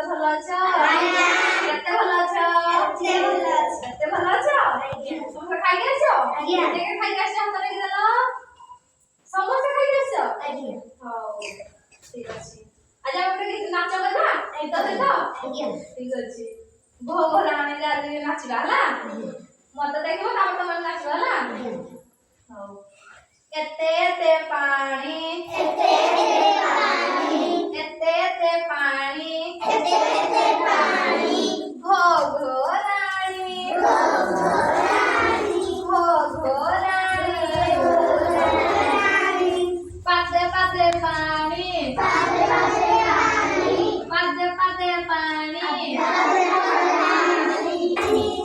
ସମସ୍ତେ ଭଲ ଅଛ? କେତେ ଭଲ ଅଛ? କେତେ ଭଲ ଅଛ? ସମସ୍ତେ ଖାଇକି ଆସିଛ? ଟିକେ ଖାଇକି ଆସିଛ ହାତ ନେଇକି ଦେଲ। ସମସ୍ତେ ଖାଇକି ଆସିଛ? ହଉ ଠିକ ଅଛି। ଆଜି ଆମେ ଗୋଟେ ନାଚ କରିବା? ଗୀତ ଦେଖ? ଠିକ ଅଛି। ଭୋଗ ଆଣିଲେ ଆଜି ନାଚିବା ହେଲା? ମତେ ଦେଖିବ ତାପରେ ତମେ ନାଚିବ ହେଲା? ହଉ। ଏତେ ଏତେ ପାଣି ଏତେ ଏତେ ପାଣି ଭୋଗ ରାଣୀ ପାଦେ ପାଦେ ପାଣି ପାଦେ ପାଦେ ପାଣି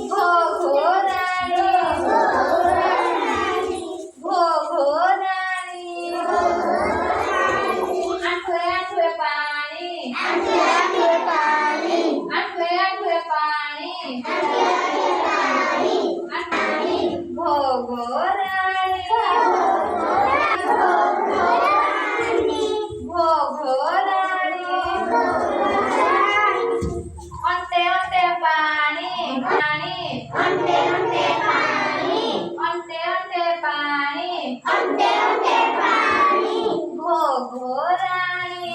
ଭୋଗ ରାଣୀ ଆଠୁଏ ଆଠୁଏ ପାଣି ଭୋଗ ରାଣୀ ଅନ୍ତେ ଅନ୍ତେ ପାଣି ଅନ୍ତେ ଅନ୍ତେ ପାଣି ଭୋଗ ରାଣୀ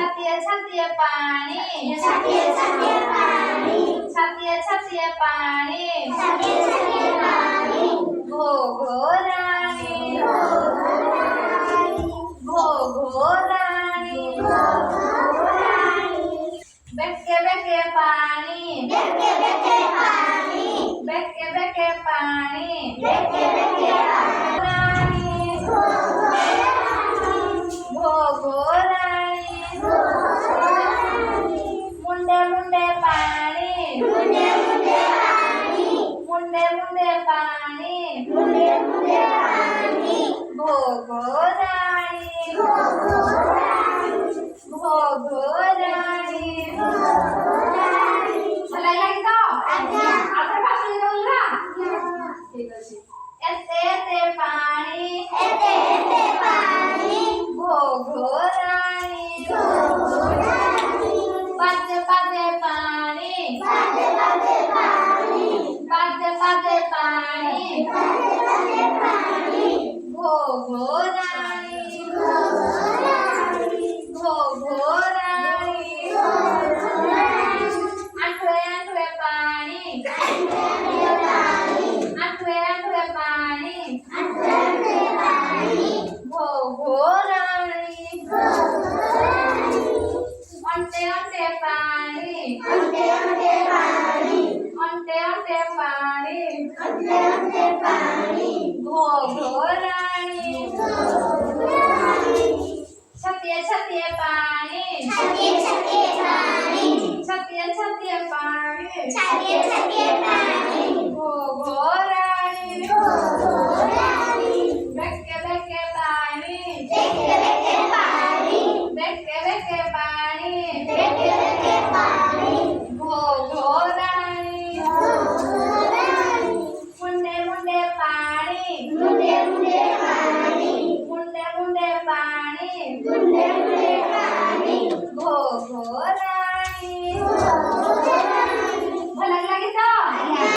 ଛାତିଏ ଛାତିଏ ପାଣି ଭୋଗ ରାଣୀ ବେକେ ବେକେ ପାଣି ବେକେ ବେକେ ପାଣି ଭୋଗ ରାଣୀ ମୁଣ୍ଡେ ମୁଣ୍ଡେ ପାଣି ମୁଣ୍ଡେ ମୁଣ୍ଡେ ପାଣି ଭୋଗ ରାଣୀ ଭଲ ଲାଗିଲା ତ? ଆଉଥରେ ଫାଷ୍ଟ ବୋଲିବା? ଠିକ ଅଛି। ଏତେ ଏତେ ପାଣି ଭୋଗ ରାଣୀ ପାଦେ ପାଦେ ପାଣି ଭୋଗ ରାଣୀ ଆଠୁଏ ଆଠୁଏ ପାଣି ଭୋଗ ରାଣୀ ଅନ୍ତେ ଅନ୍ତେ ପାଣି ଭୋଗ ରାଣୀ ଛାତିଏ ଛାତିଏ ପାଣି ଛାତିଏ ଛାତିଏ ପାଣି